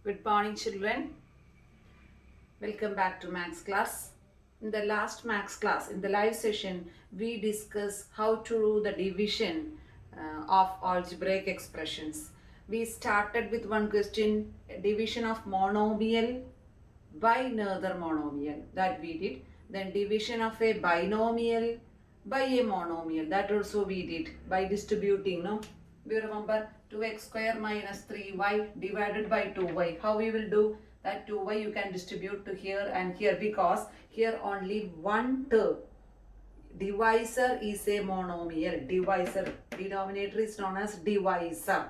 Good morning, children. Welcome back to Maths class. In the last Maths class, in the live session, we discussed how to do the division of algebraic expressions. We started with one question, division of monomial by another monomial, that we did. Then division of a binomial by a monomial, that also we did by distributing. No, do you remember 2x square minus 3y divided by 2y? How we will do that? 2y you can distribute to here and here, because here only one term. Divisor is a monomial. Divisor, denominator is known as divisor.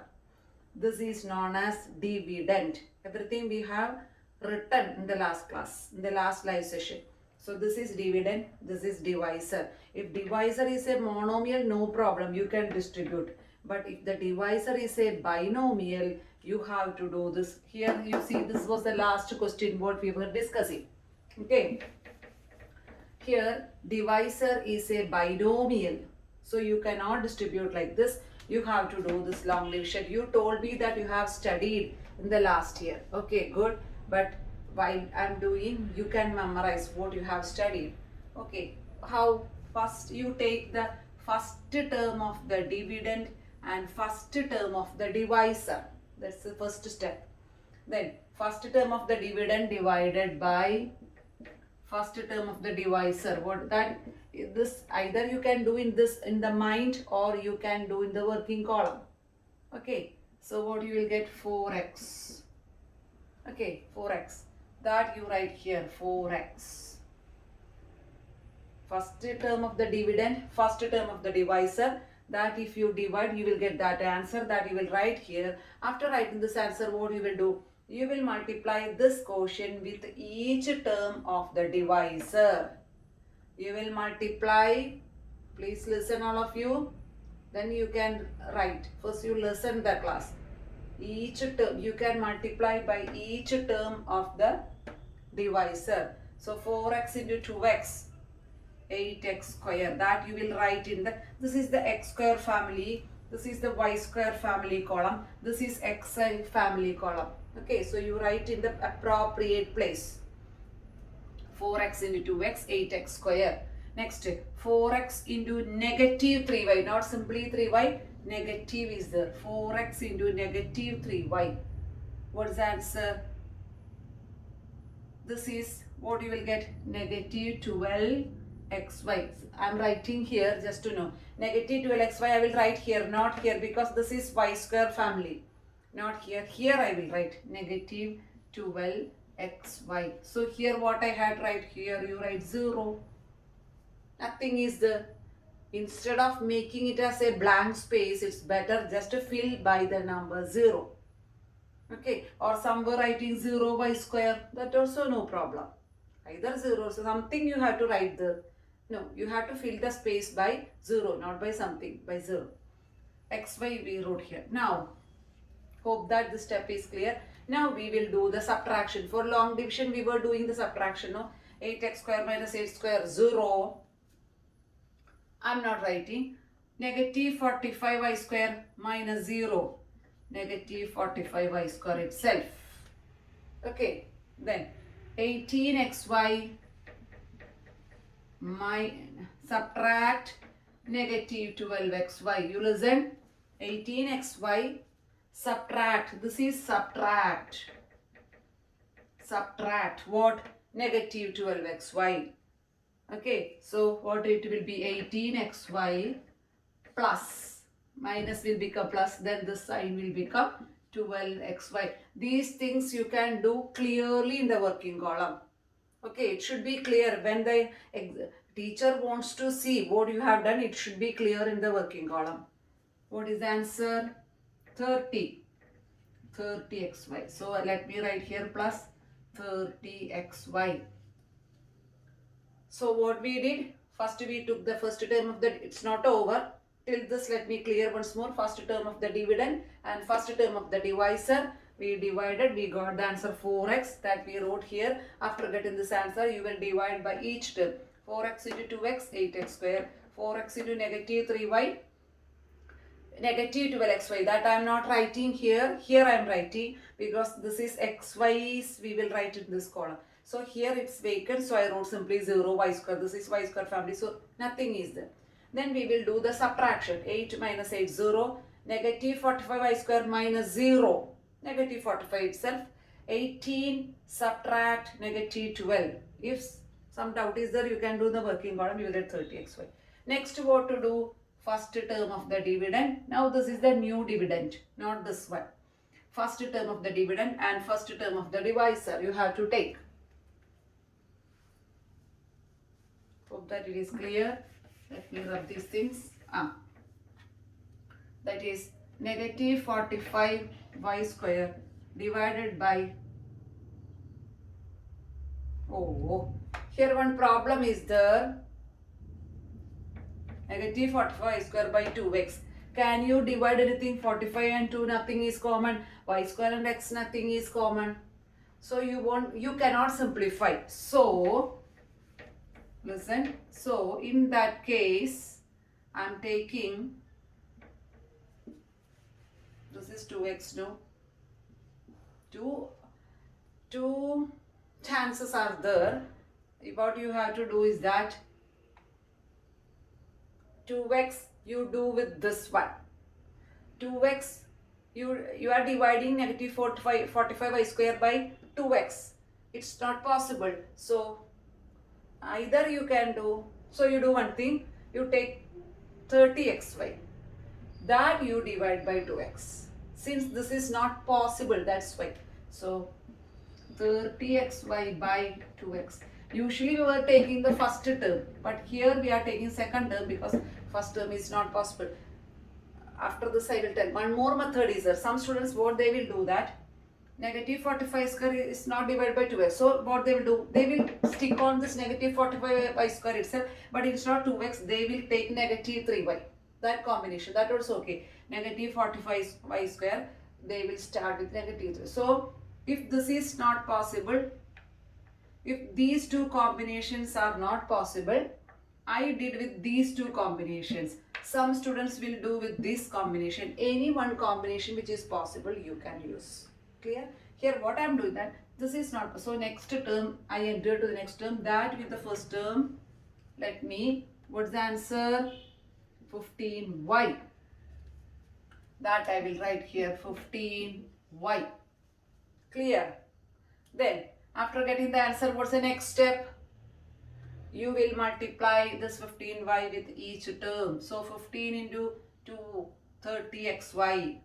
This is known as dividend. Everything we have written in the last class, in the last live session. So this is dividend, this is divisor. If divisor is a monomial, no problem, you can distribute. But if the divisor is a binomial, you have to do this. Here you see, this was the last question what we were discussing. Okay. Here divisor is a binomial, so you cannot distribute like this. You have to do this long division. You told me that you have studied in the last year. Okay, good. But while I'm doing, you can memorize what you have studied. Okay, how? First you take the first term of the dividend and first term of the divisor. That's the first step. Then first term of the dividend divided by first term of the divisor. What that? This either you can do in the mind, or you can do in the working column. Okay, so what you will get? 4x. Okay, 4x, that you write here, 4x. First term of the dividend, first term of the divisor, that if you divide you will get that answer, that you will write here. After writing this answer, what you will do? You will multiply this quotient with each term of the divisor. You will multiply, please listen all of you, then you can write. First you listen the class. Each term you can multiply by each term of the divisor. So 4x into 2x, 8x square, that you will write in the, this is the x square family, this is the y square family column, this is xi family column. Okay, so you write in the appropriate place. 4x into 2x, 8x square. Next, 4x into negative 3y, not simply 3y, negative is there. 4x into negative 3y. What is the answer? This is what you will get, negative 12xy. I am writing here just to know. Negative 12xy I will write here, not here, because this is y square family. Not here. Here I will write negative 12xy. So here what I had write here, you write 0. Nothing is there. Instead of making it as a blank space, it's better just to fill by the number 0. Okay, or somewhere writing 0 by square, that also no problem. Either 0, so something you have to write there. No, you have to fill the space by 0, not by something, by 0. xy we wrote here. Now, hope that this step is clear. Now we will do the subtraction. For long division we were doing the subtraction. No, 8x square minus 8 square, 0. I'm not writing. Negative 45y square minus 0. Negative 45y square itself. Okay, then 18xy subtract negative 12xy. You listen. 18xy subtract. This is subtract. Subtract what? Negative 12xy. Okay, so what it will be? 18xy plus, minus will become plus, then this sign will become 12xy. These things you can do clearly in the working column. Okay, it should be clear. When the teacher wants to see what you have done, it should be clear in the working column. What is the answer? 30. 30xy. So let me write here plus 30xy. So what we did, first we took the first term of the, it's not over. Till this, let me clear once more. First term of the dividend and first term of the divisor. We divided, we got the answer 4x, that we wrote here. After getting this answer, you will divide by each term. 4x into 2x, 8x square. 4x into negative 3y, negative 12xy. That I am not writing here. Here I am writing because this is xy's. We will write in this column. So here it's vacant. So I wrote simply 0 y square. This is y square family. So nothing is there. Then we will do the subtraction. 8 minus 8 0. Negative 45 y square minus 0. Negative 45 itself. 18 subtract negative 12. If some doubt is there, you can do the working column. You will get 30xy. Next, what to do? First term of the dividend. Now this is the new dividend, not this one. First term of the dividend and first term of the divisor you have to take. Hope that it is clear. Let me rub these things. That is negative 45 y square divided by, here one problem is there. Negative 45 square by 2x. Can you divide anything? 45 and 2, nothing is common. Y square and x, nothing is common. So you cannot simplify. So listen. So in that case, I am taking, this is 2x, no? Two chances are there. What you have to do is that 2x you do with this one. 2x you are dividing negative 45 y square by 2x. It's not possible. So either you can do, so you do one thing, you take 30xy, that you divide by 2x. Since this is not possible, that's why. So 30xy by 2x. Usually we were taking the first term, but here we are taking second term because first term is not possible. After this I will tell. One more method is there. Some students, what they will do that, negative 45 square is not divided by 2x. So what they will do, they will stick on this negative 45 y square itself, but instead of 2x, they will take negative 3y. That combination, that also okay. Negative 45 y square, they will start with negative 3. So if this is not possible, if these two combinations are not possible, I did with these two combinations. Some students will do with this combination. Any one combination which is possible, you can use. Clear? Here what I am doing that, this is not, so next term, I enter to the next term, that with the first term, let me, what's the answer? 15y. That I will write here, 15y. Clear? Then, after getting the answer, what's the next step? You will multiply this 15y with each term. So 15 into 2, 30xy.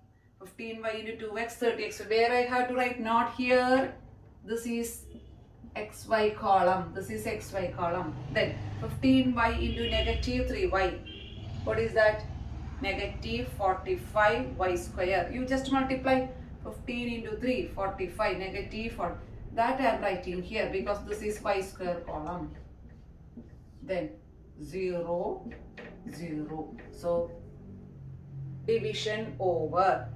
15y into 2x, 30x. Where I have to write, not here. This is xy column. This is xy column. Then 15y into negative 3y. What is that? Negative 45y square. You just multiply 15 into 3, 45, negative 40. That I am writing here because this is y square column. Then 0, 0. So division over.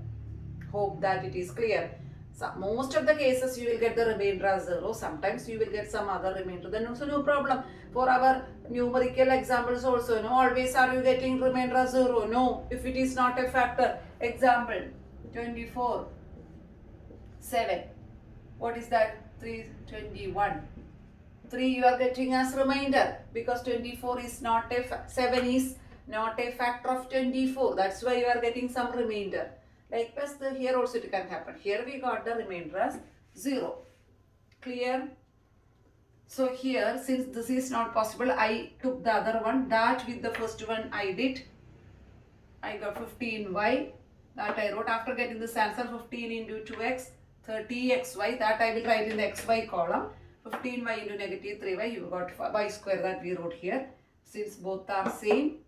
Hope that it is clear. So most of the cases you will get the remainder as 0. Sometimes you will get some other remainder. Then also no problem. For our numerical examples also, no, always are you getting remainder as 0? No, if it is not a factor. Example 24, 7. What is that? 321. 3 you are getting as remainder because 24 is not a 7 is not a factor of 24. That's why you are getting some remainder. Likewise, here also it can happen. Here we got the remainder as 0. Clear? So here, since this is not possible, I took the other one. That with the first one I did. I got 15y. That I wrote after getting this answer, 15 into 2x, 30xy. That I will write in the xy column. 15y into negative 3y. You got y square that we wrote here. Since both are same,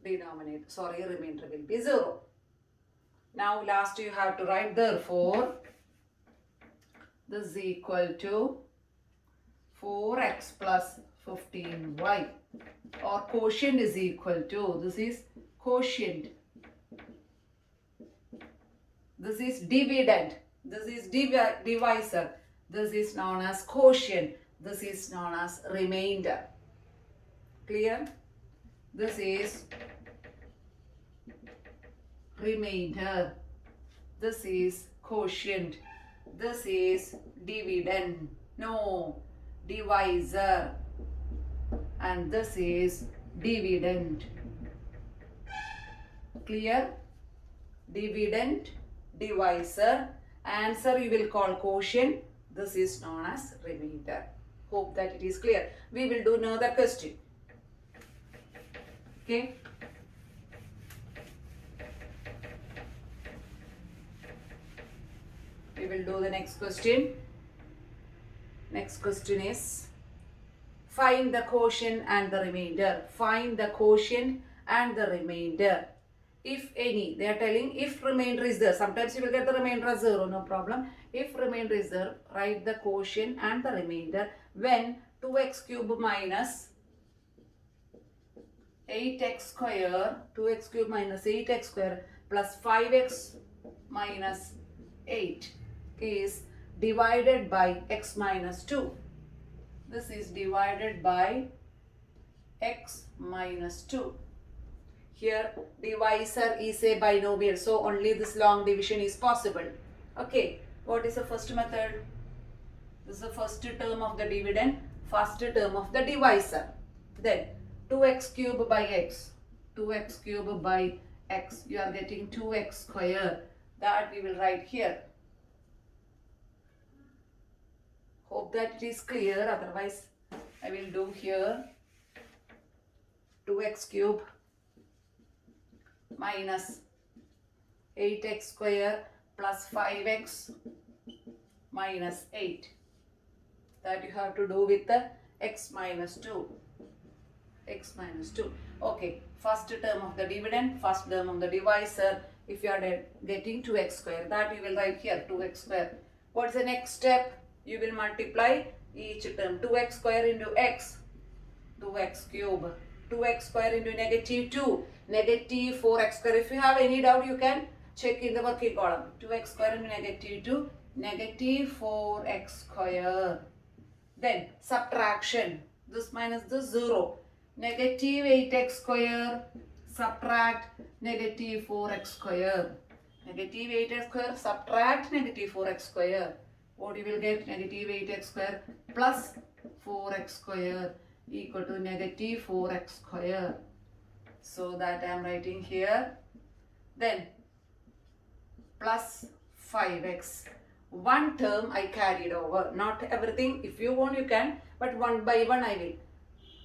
remainder will be 0. Now last you have to write, therefore this is equal to 4x plus 15y, or quotient is equal to, this is quotient, this is dividend, this is divisor, this is known as quotient, this is known as remainder. Clear? This is remainder. This is quotient. This is dividend. No, divisor. And this is dividend. Clear? Dividend, divisor. Answer you will call quotient. This is known as remainder. Hope that it is clear. We will do another question. Okay. We will do the next question. Next question is find the quotient and the remainder. Find the quotient and the remainder. If any, they are telling if remainder is there. Sometimes you will get the remainder as 0, no problem. If remainder is there, write the quotient and the remainder when 2x cube minus 8x square, 2x cube minus 8x square plus 5x minus 8 is divided by x minus 2. This is divided by x minus 2. Here divisor is a binomial, so only this long division is possible. Okay, what is the first method? This is the first term of the dividend, first term of the divisor. Then 2x cube by x, 2x cube by x, you are getting 2x square. That we will write here. Hope that it is clear, otherwise I will do here 2x cube minus 8x square plus 5x minus 8. That you have to do with the x minus 2. X minus 2. Okay, first term of the dividend, first term of the divisor. If you are getting 2x square, that you will write here 2x square. What's the next step? You will multiply each term. 2x square into x, 2x cube. 2x square into negative 2, negative 4x square. If you have any doubt, you can check in the working column. 2x square into negative 2, negative 4x square. Then subtraction. This minus this 0. Negative 8x square subtract negative 4x square. Negative 8x square subtract negative 4x square. What you will get? Negative 8x square plus 4x square equal to negative 4x square. So that I am writing here. Then plus 5x. One term I carried over. Not everything. If you want you can. But one by one I will.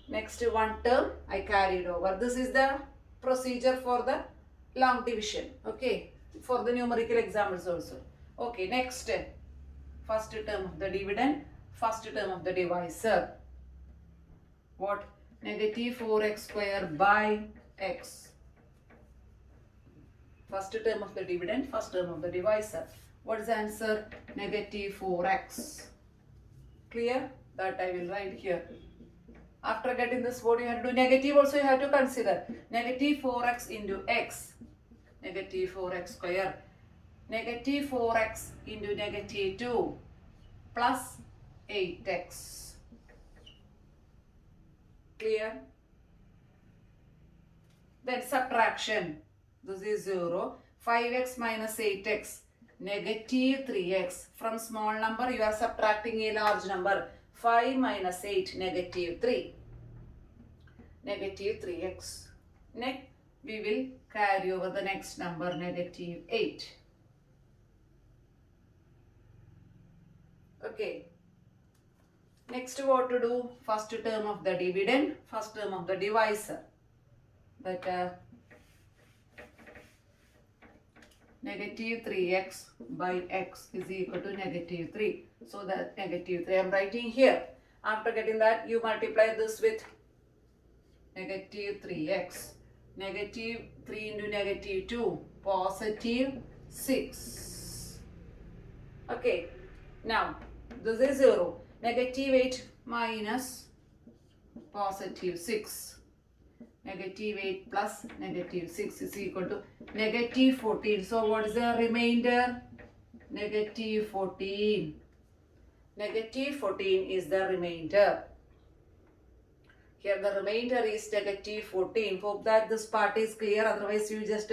Next one term I carried over. This is the procedure for the long division. Okay. For the numerical examples also. Okay. Next. First term of the dividend. First term of the divisor. What? Negative 4x square by x. First term of the dividend, first term of the divisor. What is the answer? Negative 4x. Clear? That I will write here. After getting this, what you have to do? Negative also you have to consider. Negative 4x into x. Negative 4x square. Negative 4x into negative 2 plus 8x. Clear? Then subtraction. This is 0. 5x minus 8x. Negative 3x. From small number you are subtracting a large number. 5 minus 8. Negative 3. Negative 3x. Next we will carry over the next number. Negative 8. Okay. Next what to do? First term of the dividend, first term of the divisor. That negative 3x by x is equal to negative 3. So that negative 3 I am writing here. After getting that, you multiply this with negative 3x. Negative 3 into negative 2, positive 6. Okay. Now, this is 0. Negative 8 minus positive 6. Negative 8 plus negative 6 is equal to negative 14. So what is the remainder? Negative 14. Negative 14 is the remainder. Here the remainder is negative 14. Hope that this part is clear. Otherwise you just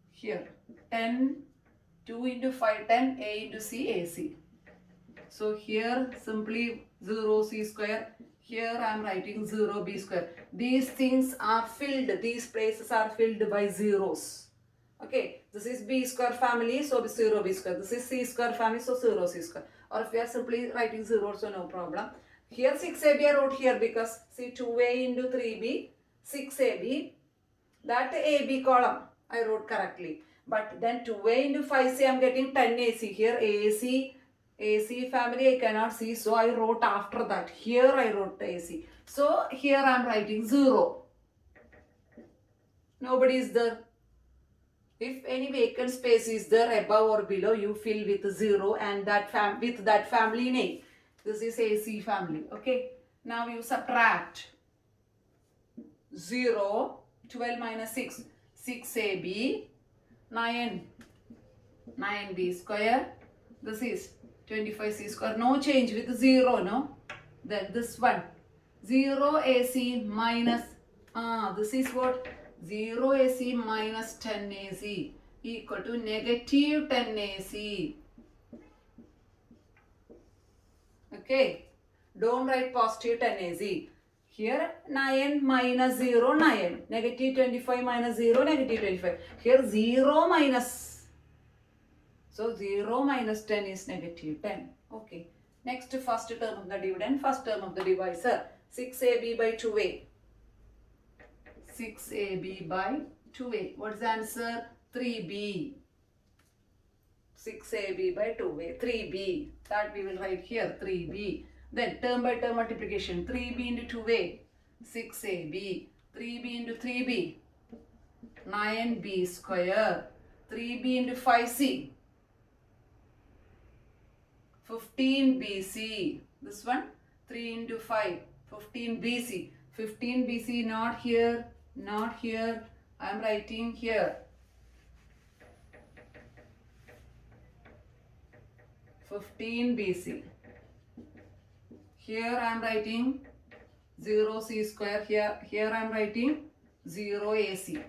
here 10, 2 into 5, 10, A into C, AC. So here simply 0 C square. Here I am writing 0 B square. These things are filled. These places are filled by zeros. Okay, this is B square family, so 0 B square. This is C square family, so 0 C square. Or if we are simply writing 0, so no problem. Here 6AB I wrote here because see 2A into 3B, 6AB. That AB column I wrote correctly. But then 2A into 5C I am getting 10AC. Here AC family I cannot see, so I wrote after that. Here I wrote AC. So here I am writing 0. Nobody is there. If any vacant space is there above or below, you fill with 0 and with that family name. This is AC family. Okay. Now you subtract 0, 12 minus 6, 6AB, 9B square. This is 25C square. No change with 0, no? Then this one, 0 AC minus, this is what? 0 AC minus 10 AC equal to negative 10 AC. Okay. Don't write positive 10 AC. Here 9 minus 0, 9. Negative 25 minus 0, negative 25. Here 0 minus. So 0 minus 10 is negative 10. Okay. Next first term of the dividend, first term of the divisor. 6AB by 2A. 6AB by 2A. What's the answer? 3B. 6AB by 2A. 3B. That we will write here. 3B. Then term by term multiplication. 3B into 2A. 6AB. 3B into 3B. 9B square. 3B into 5C. 15BC. This one 3 into 5. 15BC. 15BC not here. Not here. I am writing here. 15BC. Here I am writing 0C square. Here I am writing 0 AC.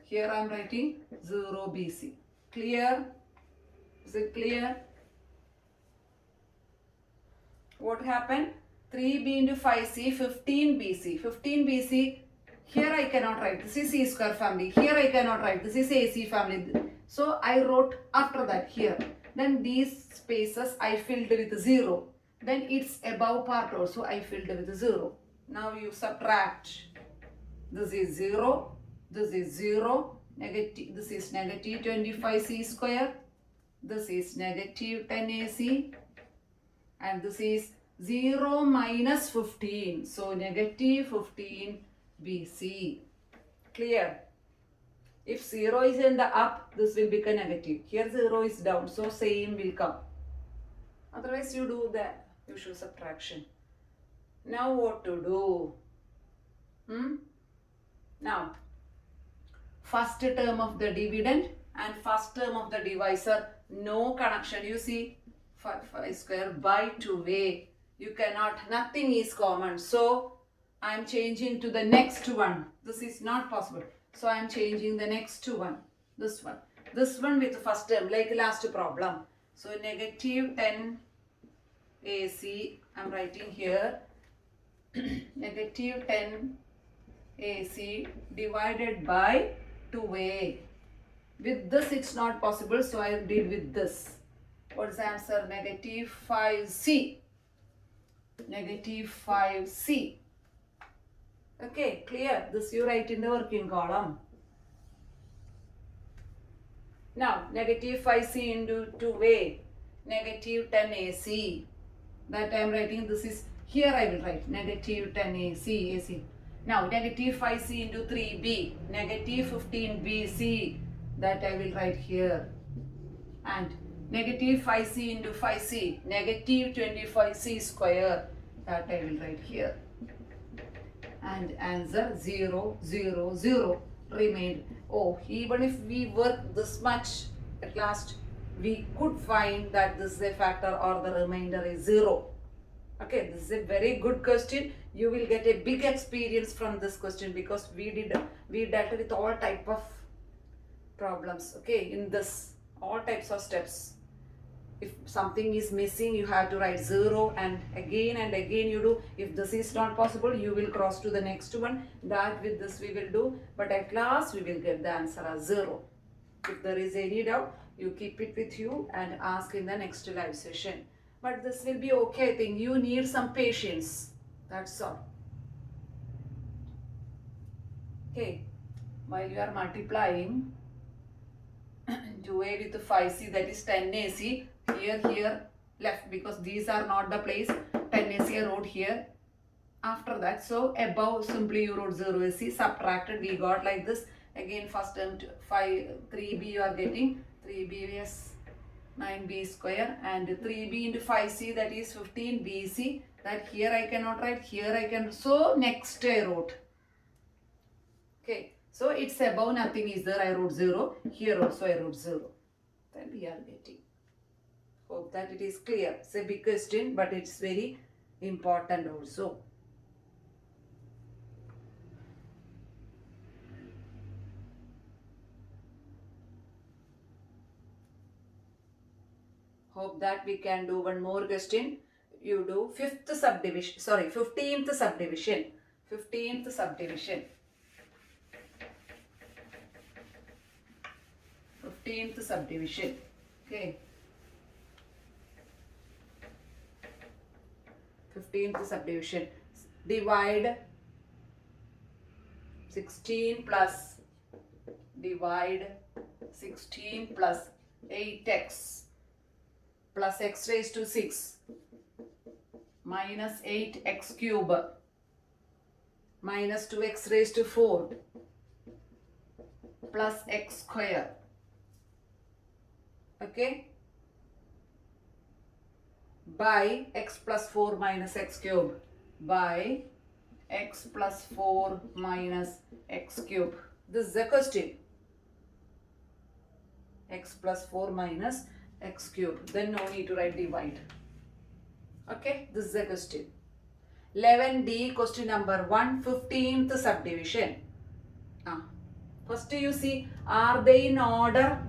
Here I am writing 0 BC. Clear? Is it clear? What happened? 3B into 5C, 15BC. 15BC, here I cannot write. This is C square family. Here I cannot write. This is AC family. So I wrote after that here. Then these spaces I filled with 0. Then its above part also I filled with 0. Now you subtract. This is 0. This is 0. Negative. This is negative 25C square. This is negative 10AC. And this is 0 minus 15. So negative 15 BC. Clear? If 0 is in the up, this will become negative. Here 0 is down. So same will come. Otherwise you do the usual subtraction. Now what to do? Now, first term of the dividend and first term of the divisor, no connection. You see, 5 square by 2A. You cannot, nothing is common. So, I am changing to the next one. This is not possible. So, I am changing the next one. This one. This one with first term, like last problem. So, negative 10 AC, I am writing here. Negative 10 AC divided by 2A. With this, it's not possible. So, I did with this. What's the answer? Negative 5C. Negative 5C. Okay, clear? This you write in the working column. Now, negative 5C into 2A. Negative 10AC. That I am writing. This is, here I will write. Negative 10AC. AC. Now, negative 5C into 3B. Negative 15BC. That I will write here. And negative 5C into 5C, negative 25C square, that I will write here. And answer 0, 0, 0 remained. Oh, even if we work this much, at last we could find that this is a factor or the remainder is 0. Okay, this is a very good question. You will get a big experience from this question because we dealt with all type of problems, okay, in this all types of steps. If something is missing, you have to write 0 and again you do. If this is not possible, you will cross to the next one. That with this we will do, but at last we will get the answer as 0. If there is any doubt, you keep it with you and ask in the next live session. But this will be okay, I think. You need some patience. That's all. Okay. While you are multiplying 2a with 5c, that is 10ac. Here, left, because these are not the place. 10ac I wrote here. After that, so above simply you wrote 0ac, subtracted, we got like this. Again first term 3b you are getting 3b is 9b square, and 3b into 5c, that is 15bc. That here I cannot write, here I can. So next I wrote. Okay, so it's above nothing is there, I wrote 0. Here also I wrote 0. Then we are getting. Hope that it is clear. It's a big question, but it's very important also. Hope that we can do one more question. You do 15th subdivision. 15th subdivision. 15th subdivision. 15th subdivision. Okay. 15th subdivision. Divide 16 plus 8x plus x raised to 6 minus 8x cube minus 2x raised to 4 plus x square. Okay, by x plus 4 minus x cube, by x plus 4 minus x cube. This is the question. X plus 4 minus x cube. Then no need to write divide. Okay, this is the question. 11D, question number 1, 15th subdivision. First you see, are they in order?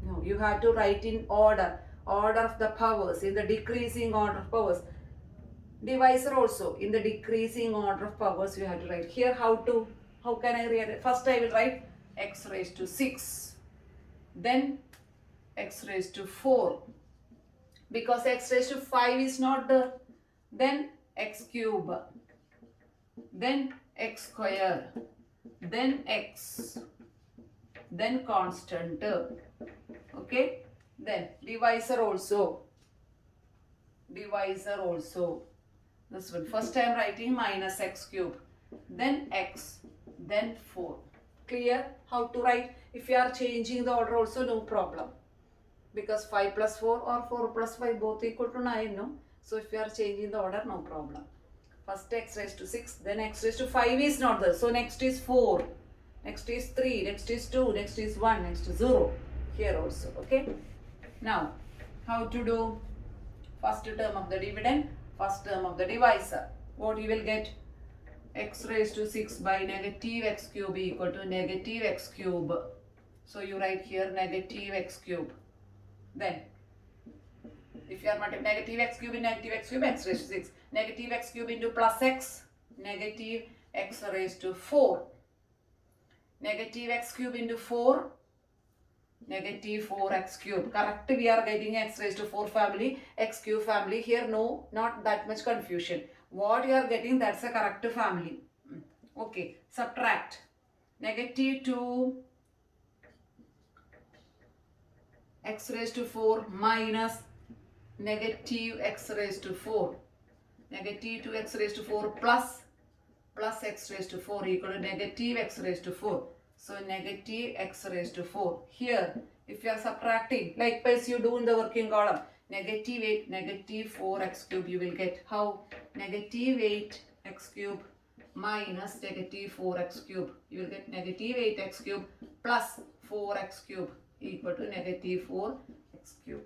No, you have to write in order. Order of the powers, in the decreasing order of powers. Divisor also, in the decreasing order of powers you have to write. Here how can I write it? First I will write x raised to 6. Then x raised to 4. Because x raised to 5 is not there. Then x cube. Then x square. Then x. Then constant. Okay. Then divisor also. Divisor also. This one. First I am writing minus x cube. Then x. Then 4. Clear how to write? If you are changing the order also, no problem. Because 5 plus 4 or 4 plus 5 both equal to 9, no? So if you are changing the order, no problem. First x raised to 6, then x raised to 5 is not there. So next is 4, next is 3, next is 2, next is 1, next is 0. Here also, okay? Now, how to do? First term of the dividend, first term of the divisor. What you will get? X raised to 6 by negative x cube equal to negative x cube. So you write here negative x cube. Then, if you are multiplying negative x cube in negative x cube, x raised to 6. Negative x cube into plus x, negative x raised to 4. Negative x cube into 4, negative 4x cube. Correct, we are getting x raised to 4 family, x cube family. Here no, not that much confusion. What you are getting, that's a correct family. Okay, subtract. Negative 2 x raised to 4 minus negative x raised to 4. Negative 2x raised to 4 plus x raised to 4 equal to negative x raised to 4. So negative x raised to 4. Here, if you are subtracting, likewise you do in the working column, negative 8, negative 4x cube you will get. How? Negative 8x cube minus negative 4x cube. You will get negative 8x cube plus 4x cube equal to negative 4x cube.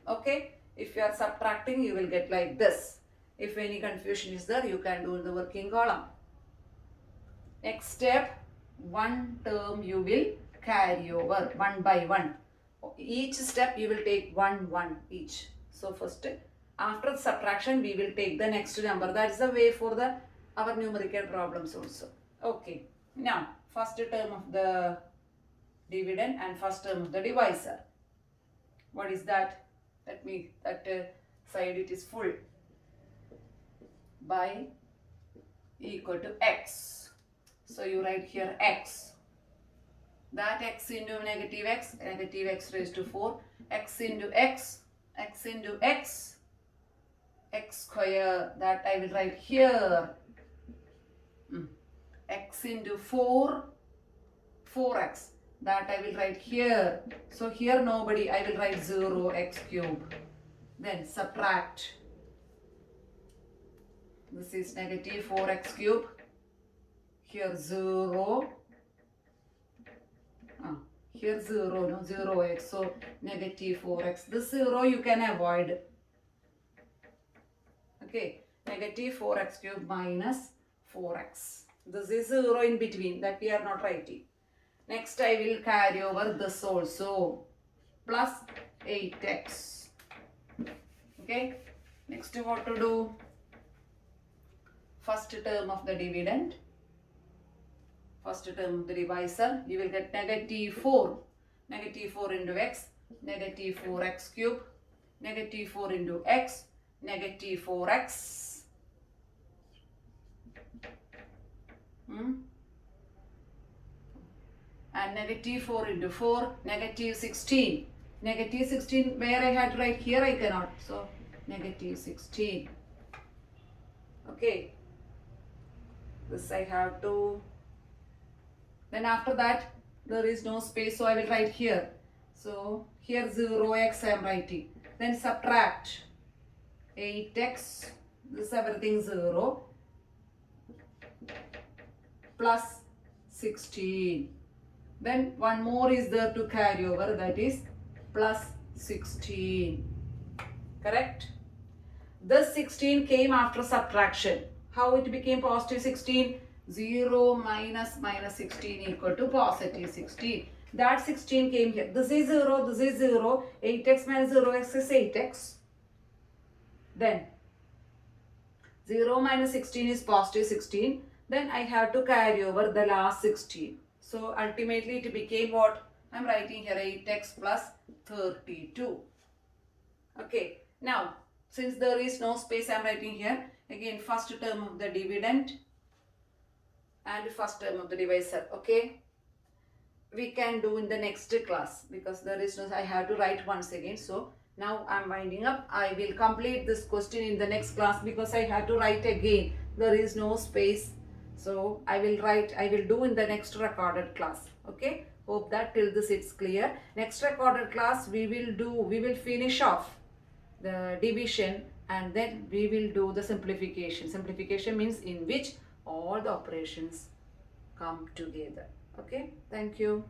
Okay? If you are subtracting, you will get like this. If any confusion is there, you can do in the working column. Next step, one term you will carry over one by one. Each step you will take one each. So first, after the subtraction, we will take the next number. That is the way for the our numerical problems also. Okay. Now, first term of the dividend and first term of the divisor. What is that? That side it is full. By equal to x. So you write here x. That x into negative x raised to 4, x into x into x square, that I will write here, x into 4, 4x, that I will write here. So here nobody, I will write 0x cube. Then subtract. This is negative 4x cube. Here 0. Here 0, no, 0x. So negative 4x. This 0 you can avoid. Okay. Negative 4x cube minus 4x. This is 0 in between. That we are not writing. Next I will carry over this also. Plus 8x. Okay. Next what to do? First term of the dividend. First term of the divisor, you will get negative 4. Negative 4 into x, negative 4x cube, negative 4 into x, negative 4x. And negative 4 into 4, negative 16. Negative 16, where I had to write here, I cannot. So, negative 16. Okay. This I have to. Then after that, there is no space, so I will write here. So, here 0x I am writing. Then subtract 8x, this everything 0, plus 16. Then one more is there to carry over, that is plus 16. Correct? This 16 came after subtraction. How it became positive 16? 0 minus 16 equal to positive 16. That 16 came here. This is 0, this is 0. 8x minus 0x is 8x. Then 0 minus 16 is positive 16. Then I have to carry over the last 16. So ultimately it became what? I am writing here 8x plus 32. Okay. Now, since there is no space, I am writing here again first term of the dividend and first term of the divisor. Okay, we can do in the next class because there is no, I have to write once again. So now I am winding up. I will complete this question in the next class because I have to write again. There is no space. So I will do in the next recorded class. Okay, hope that till this it's clear. Next recorded class we will finish off the division and then we will do the simplification. Simplification means in which all the operations come together. Okay, thank you.